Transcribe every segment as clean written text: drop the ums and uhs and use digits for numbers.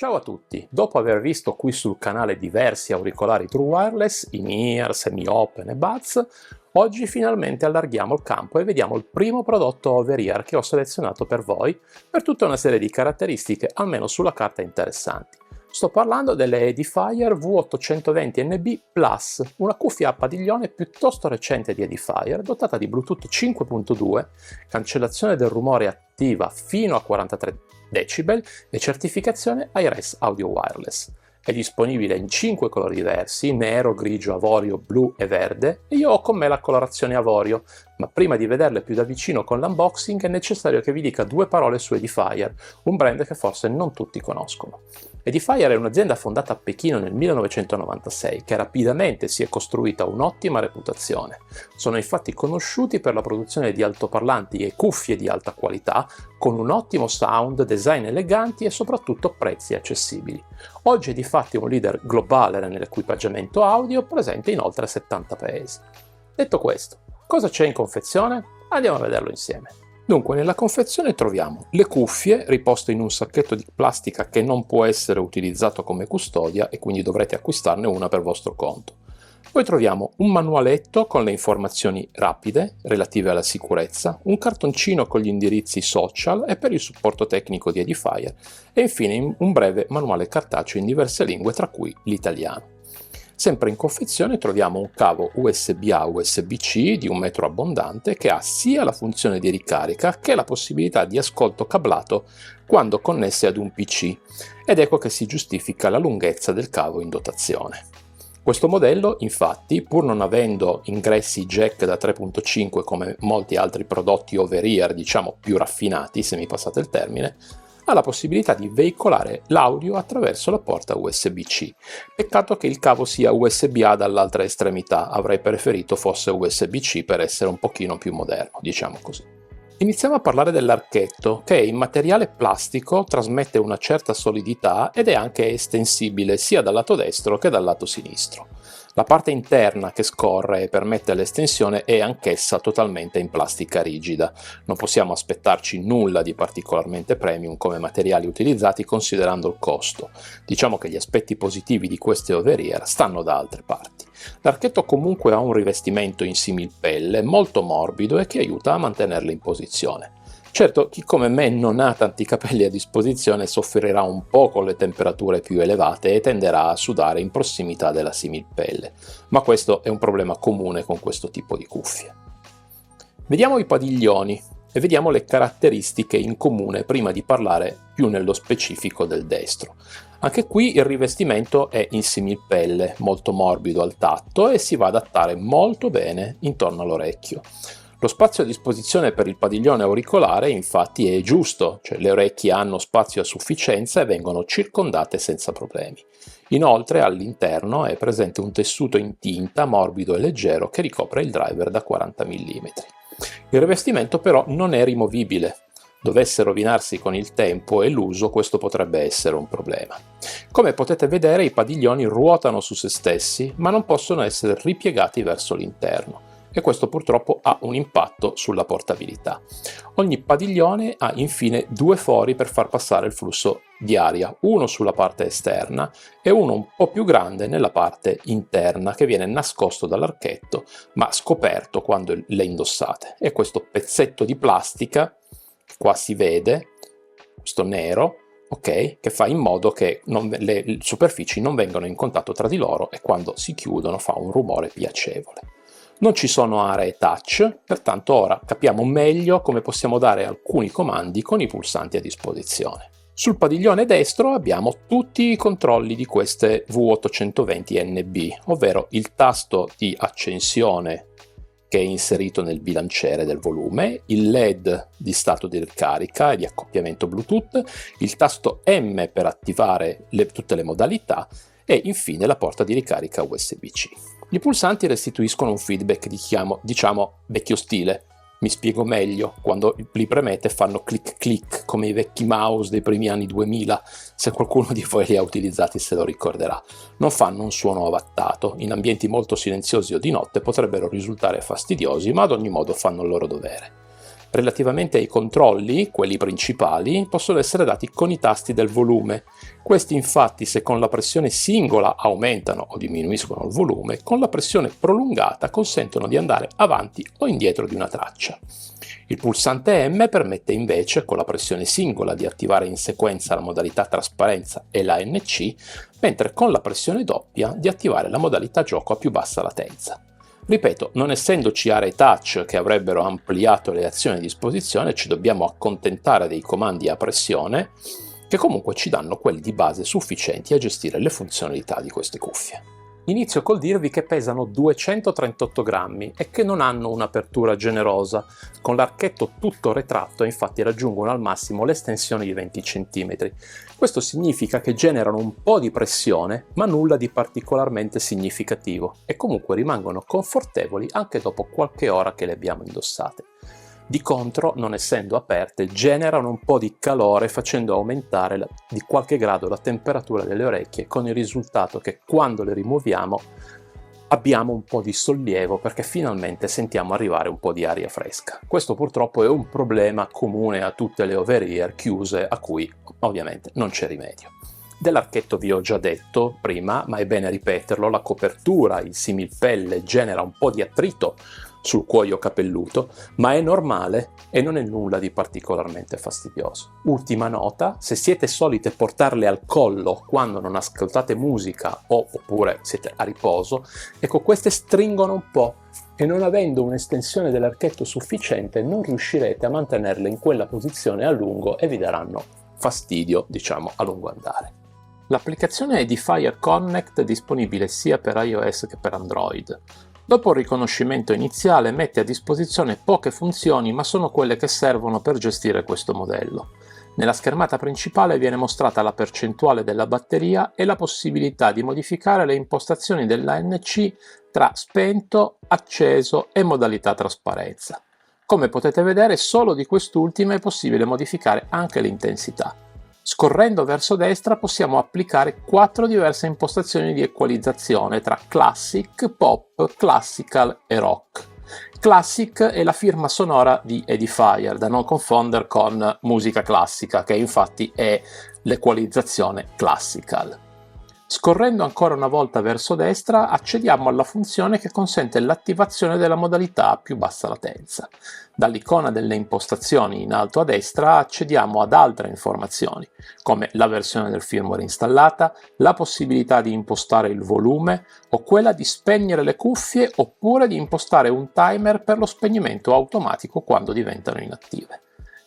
Ciao a tutti! Dopo aver visto qui sul canale diversi auricolari True Wireless, in-ear, semi-open e buds, oggi finalmente allarghiamo il campo e vediamo il primo prodotto over-ear che ho selezionato per voi, per tutta una serie di caratteristiche, almeno sulla carta, interessanti. Sto parlando delle Edifier V820NB Plus, una cuffia a padiglione piuttosto recente di Edifier, dotata di Bluetooth 5.2, cancellazione del rumore attiva fino a 43 decibel e certificazione iRes Audio Wireless. È disponibile in 5 colori diversi, nero, grigio, avorio, blu e verde, e io ho con me la colorazione avorio, ma prima di vederle più da vicino con l'unboxing è necessario che vi dica due parole su Edifier, un brand che forse non tutti conoscono. Edifier è un'azienda fondata a Pechino nel 1996 che rapidamente si è costruita un'ottima reputazione. Sono infatti conosciuti per la produzione di altoparlanti e cuffie di alta qualità, con un ottimo sound, design eleganti e soprattutto prezzi accessibili. Oggi è difatti un leader globale nell'equipaggiamento audio, presente in oltre 70 paesi. Detto questo, cosa c'è in confezione? Andiamo a vederlo insieme. Dunque, nella confezione troviamo le cuffie riposte in un sacchetto di plastica che non può essere utilizzato come custodia e quindi dovrete acquistarne una per vostro conto. Poi troviamo un manualetto con le informazioni rapide relative alla sicurezza, un cartoncino con gli indirizzi social e per il supporto tecnico di Edifier e infine un breve manuale cartaceo in diverse lingue, tra cui l'italiano. Sempre in confezione troviamo un cavo USB-A USB-C di 1 metro abbondante che ha sia la funzione di ricarica che la possibilità di ascolto cablato quando connesse ad un PC, ed ecco che si giustifica la lunghezza del cavo in dotazione. Questo modello, infatti, pur non avendo ingressi jack da 3.5 come molti altri prodotti over-ear, diciamo più raffinati, se mi passate il termine, ha la possibilità di veicolare l'audio attraverso la porta USB-C. Peccato che il cavo sia USB-A dall'altra estremità, avrei preferito fosse USB-C per essere un pochino più moderno, diciamo così. Iniziamo a parlare dell'archetto, che in materiale plastico trasmette una certa solidità ed è anche estensibile sia dal lato destro che dal lato sinistro. La parte interna che scorre e permette l'estensione è anch'essa totalmente in plastica rigida. Non possiamo aspettarci nulla di particolarmente premium come materiali utilizzati considerando il costo. Diciamo che gli aspetti positivi di queste over-ear stanno da altre parti. L'archetto comunque ha un rivestimento in similpelle molto morbido e che aiuta a mantenerle in posizione. Certo, chi come me non ha tanti capelli a disposizione soffrirà un po' con le temperature più elevate e tenderà a sudare in prossimità della similpelle, ma questo è un problema comune con questo tipo di cuffie. Vediamo i padiglioni e vediamo le caratteristiche in comune prima di parlare più nello specifico del destro. Anche qui il rivestimento è in similpelle, molto morbido al tatto e si va ad adattare molto bene intorno all'orecchio. Lo spazio a disposizione per il padiglione auricolare infatti è giusto, cioè le orecchie hanno spazio a sufficienza e vengono circondate senza problemi. Inoltre all'interno è presente un tessuto in tinta morbido e leggero che ricopre il driver da 40 mm. Il rivestimento però non è rimovibile. Dovesse rovinarsi con il tempo e l'uso, questo potrebbe essere un problema. Come potete vedere, i padiglioni ruotano su se stessi, ma non possono essere ripiegati verso l'interno. E questo purtroppo ha un impatto sulla portabilità. Ogni padiglione ha infine due fori per far passare il flusso di aria, uno sulla parte esterna e uno un po' più grande nella parte interna che viene nascosto dall'archetto ma scoperto quando le indossate. E questo pezzetto di plastica, che qua si vede, questo nero, ok, che fa in modo che le superfici non vengano in contatto tra di loro e quando si chiudono fa un rumore piacevole. Non ci sono aree touch, pertanto ora capiamo meglio come possiamo dare alcuni comandi con i pulsanti a disposizione. Sul padiglione destro abbiamo tutti i controlli di queste V820NB, ovvero il tasto di accensione che è inserito nel bilanciere del volume, il LED di stato di ricarica e di accoppiamento Bluetooth, il tasto M per attivare tutte le modalità e infine la porta di ricarica USB-C. I pulsanti restituiscono un feedback diciamo vecchio stile. Mi spiego meglio: quando li premete fanno click click come i vecchi mouse dei primi anni 2000, se qualcuno di voi li ha utilizzati se lo ricorderà. Non fanno un suono avattato, in ambienti molto silenziosi o di notte potrebbero risultare fastidiosi, ma ad ogni modo fanno il loro dovere. Relativamente ai controlli, quelli principali, possono essere dati con i tasti del volume. Questi infatti, se con la pressione singola aumentano o diminuiscono il volume, con la pressione prolungata consentono di andare avanti o indietro di una traccia. Il pulsante M permette invece, con la pressione singola, di attivare in sequenza la modalità trasparenza e la NC, mentre con la pressione doppia di attivare la modalità gioco a più bassa latenza. Ripeto, non essendoci aree touch che avrebbero ampliato le azioni a disposizione, ci dobbiamo accontentare dei comandi a pressione, che comunque ci danno quelli di base sufficienti a gestire le funzionalità di queste cuffie. Inizio col dirvi che pesano 238 grammi e che non hanno un'apertura generosa. Con l'archetto tutto retratto infatti raggiungono al massimo l'estensione di 20 cm. Questo significa che generano un po' di pressione ma nulla di particolarmente significativo e comunque rimangono confortevoli anche dopo qualche ora che le abbiamo indossate. Di contro, non essendo aperte, generano un po' di calore facendo aumentare di qualche grado la temperatura delle orecchie, con il risultato che quando le rimuoviamo abbiamo un po' di sollievo perché finalmente sentiamo arrivare un po' di aria fresca. Questo purtroppo è un problema comune a tutte le over-ear chiuse a cui ovviamente non c'è rimedio. Dell'archetto vi ho già detto prima, ma è bene ripeterlo, la copertura, il similpelle, genera un po' di attrito sul cuoio capelluto, ma è normale e non è nulla di particolarmente fastidioso. Ultima nota, se siete solite portarle al collo quando non ascoltate musica oppure siete a riposo, ecco, queste stringono un po' e non avendo un'estensione dell'archetto sufficiente non riuscirete a mantenerle in quella posizione a lungo e vi daranno fastidio, diciamo, a lungo andare. L'applicazione Edifier Connect è disponibile sia per iOS che per Android. Dopo il riconoscimento iniziale mette a disposizione poche funzioni, ma sono quelle che servono per gestire questo modello. Nella schermata principale viene mostrata la percentuale della batteria e la possibilità di modificare le impostazioni dell'ANC tra spento, acceso e modalità trasparenza. Come potete vedere, solo di quest'ultima è possibile modificare anche l'intensità. Scorrendo verso destra possiamo applicare 4 diverse impostazioni di equalizzazione tra Classic, Pop, Classical e Rock. Classic è la firma sonora di Edifier, da non confondere con musica classica, che infatti è l'equalizzazione Classical. Scorrendo ancora una volta verso destra accediamo alla funzione che consente l'attivazione della modalità a più bassa latenza. Dall'icona delle impostazioni in alto a destra accediamo ad altre informazioni, come la versione del firmware installata, la possibilità di impostare il volume o quella di spegnere le cuffie oppure di impostare un timer per lo spegnimento automatico quando diventano inattive.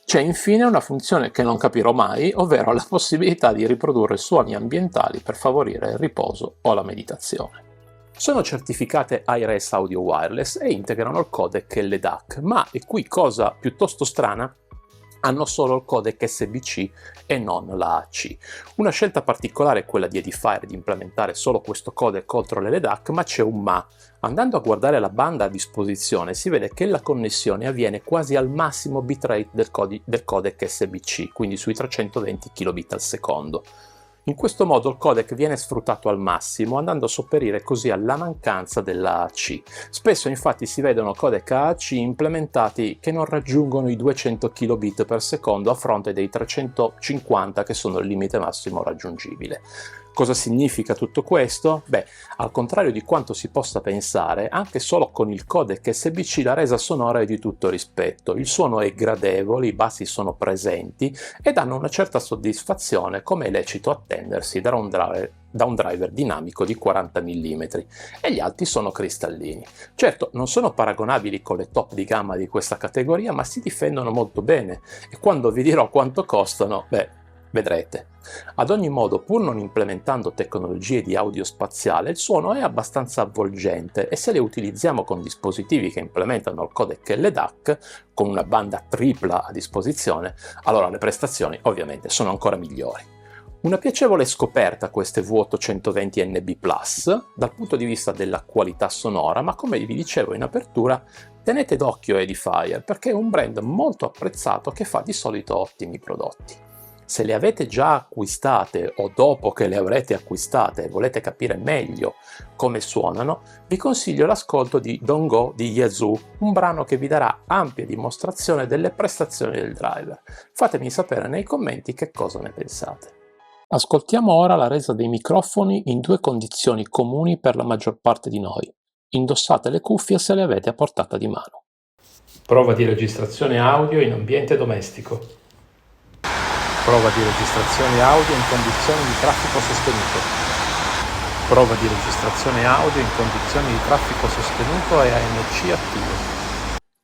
C'è infine una funzione che non capirò mai, ovvero la possibilità di riprodurre suoni ambientali per favorire il riposo o la meditazione. Sono certificate iRes Audio Wireless e integrano il codec LDAC, ma, e qui cosa piuttosto strana, hanno solo il codec SBC e non la AC. Una scelta particolare è quella di Edifier di implementare solo questo codec contro l'LDAC, ma c'è un ma. Andando a guardare la banda a disposizione si vede che la connessione avviene quasi al massimo bitrate del codec SBC, quindi sui 320 kbit al secondo. In questo modo il codec viene sfruttato al massimo, andando a sopperire così alla mancanza dell'AAC. Spesso infatti si vedono codec AAC implementati che non raggiungono i 200 kbit per secondo a fronte dei 350 che sono il limite massimo raggiungibile. Cosa significa tutto questo? Beh, al contrario di quanto si possa pensare, anche solo con il codec SBC la resa sonora è di tutto rispetto. Il suono è gradevole, i bassi sono presenti e danno una certa soddisfazione, come è lecito attendersi da un driver dinamico di 40 mm, e gli alti sono cristallini. Certo, non sono paragonabili con le top di gamma di questa categoria, ma si difendono molto bene e quando vi dirò quanto costano, beh, vedrete. Ad ogni modo, pur non implementando tecnologie di audio spaziale, il suono è abbastanza avvolgente e se le utilizziamo con dispositivi che implementano il codec LDAC, con una banda tripla a disposizione, allora le prestazioni ovviamente sono ancora migliori. Una piacevole scoperta queste V820NB Plus dal punto di vista della qualità sonora, ma come vi dicevo in apertura, tenete d'occhio Edifier perché è un brand molto apprezzato che fa di solito ottimi prodotti. Se le avete già acquistate o dopo che le avrete acquistate e volete capire meglio come suonano, vi consiglio l'ascolto di Don't Go di Yazoo, un brano che vi darà ampia dimostrazione delle prestazioni del driver. Fatemi sapere nei commenti che cosa ne pensate. Ascoltiamo ora la resa dei microfoni in due condizioni comuni per la maggior parte di noi. Indossate le cuffie se le avete a portata di mano. Prova di registrazione audio in ambiente domestico. Prova di registrazione audio in condizioni di traffico sostenuto. Prova di registrazione audio in condizioni di traffico sostenuto e ANC attivo.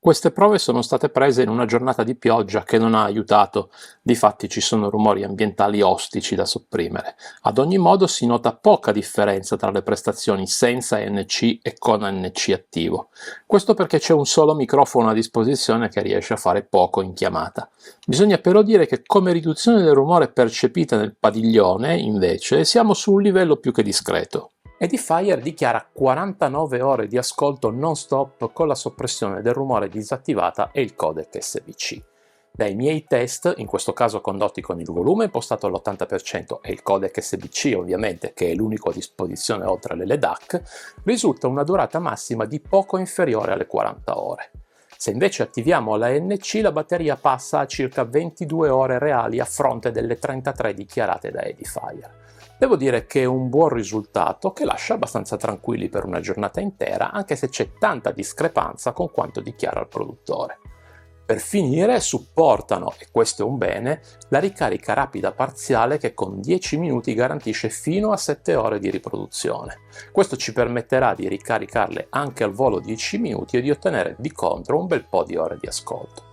Queste prove sono state prese in una giornata di pioggia che non ha aiutato, difatti ci sono rumori ambientali ostici da sopprimere. Ad ogni modo si nota poca differenza tra le prestazioni senza ANC e con ANC attivo. Questo perché c'è un solo microfono a disposizione che riesce a fare poco in chiamata. Bisogna però dire che come riduzione del rumore percepita nel padiglione, invece, siamo su un livello più che discreto. Edifier dichiara 49 ore di ascolto non-stop con la soppressione del rumore disattivata e il codec SBC. Dai miei test, in questo caso condotti con il volume impostato all'80% e il codec SBC ovviamente, che è l'unico a disposizione oltre alle DAC, risulta una durata massima di poco inferiore alle 40 ore. Se invece attiviamo la ANC, la batteria passa a circa 22 ore reali a fronte delle 33 dichiarate da Edifier. Devo dire che è un buon risultato che lascia abbastanza tranquilli per una giornata intera, anche se c'è tanta discrepanza con quanto dichiara il produttore. Per finire, supportano, e questo è un bene, la ricarica rapida parziale che con 10 minuti garantisce fino a 7 ore di riproduzione. Questo ci permetterà di ricaricarle anche al volo 10 minuti e di ottenere di contro un bel po' di ore di ascolto.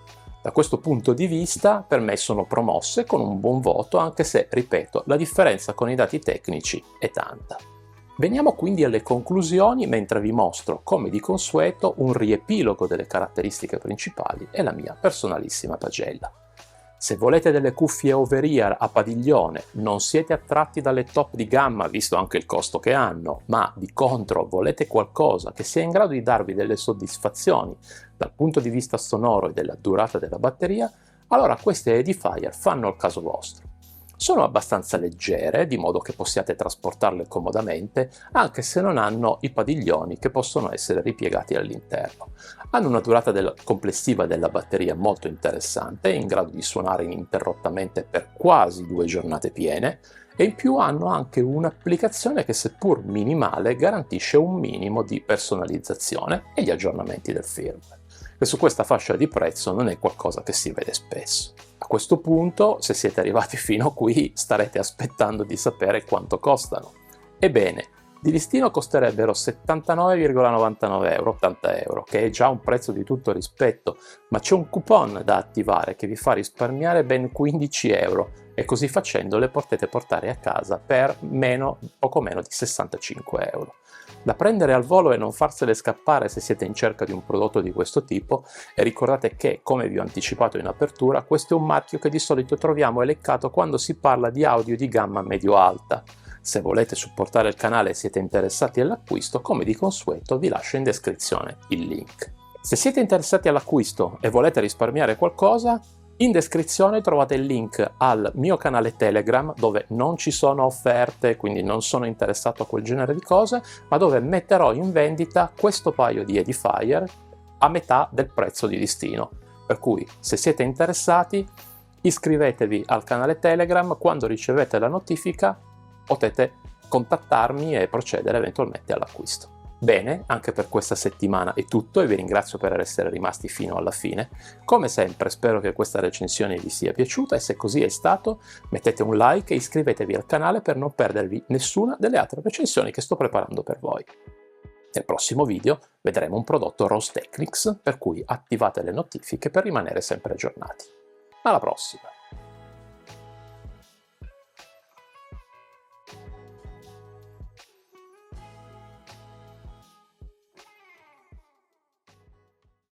Da questo punto di vista per me sono promosse con un buon voto, anche se, ripeto, la differenza con i dati tecnici è tanta. Veniamo quindi alle conclusioni mentre vi mostro, come di consueto, un riepilogo delle caratteristiche principali e la mia personalissima pagella. Se volete delle cuffie over-ear a padiglione, non siete attratti dalle top di gamma visto anche il costo che hanno, ma di contro volete qualcosa che sia in grado di darvi delle soddisfazioni dal punto di vista sonoro e della durata della batteria, allora queste Edifier fanno il caso vostro. Sono abbastanza leggere, di modo che possiate trasportarle comodamente, anche se non hanno i padiglioni che possono essere ripiegati all'interno. Hanno una durata complessiva della batteria molto interessante, in grado di suonare ininterrottamente per quasi 2 giornate piene, e in più hanno anche un'applicazione che, seppur minimale, garantisce un minimo di personalizzazione e gli aggiornamenti del firmware, che su questa fascia di prezzo non è qualcosa che si vede spesso. A questo punto, se siete arrivati fino a qui, starete aspettando di sapere quanto costano. Ebbene, di listino costerebbero 79,99 euro, 80 euro, che è già un prezzo di tutto rispetto, ma c'è un coupon da attivare che vi fa risparmiare ben 15 euro e così facendo le potete portare a casa per poco meno di 65 euro. Da prendere al volo e non farsele scappare se siete in cerca di un prodotto di questo tipo, e ricordate che, come vi ho anticipato in apertura, questo è un marchio che di solito troviamo elencato quando si parla di audio di gamma medio-alta. Se volete supportare il canale e siete interessati all'acquisto, come di consueto vi lascio in descrizione il link. Se siete interessati all'acquisto e volete risparmiare qualcosa, in descrizione trovate il link al mio canale Telegram, dove non ci sono offerte, quindi non sono interessato a quel genere di cose, ma dove metterò in vendita questo paio di Edifier a metà del prezzo di listino. Per cui, se siete interessati, iscrivetevi al canale Telegram, quando ricevete la notifica potete contattarmi e procedere eventualmente all'acquisto. Bene, anche per questa settimana è tutto e vi ringrazio per essere rimasti fino alla fine. Come sempre spero che questa recensione vi sia piaciuta e se così è stato mettete un like e iscrivetevi al canale per non perdervi nessuna delle altre recensioni che sto preparando per voi. Nel prossimo video vedremo un prodotto ROS Technics, per cui attivate le notifiche per rimanere sempre aggiornati. Alla prossima!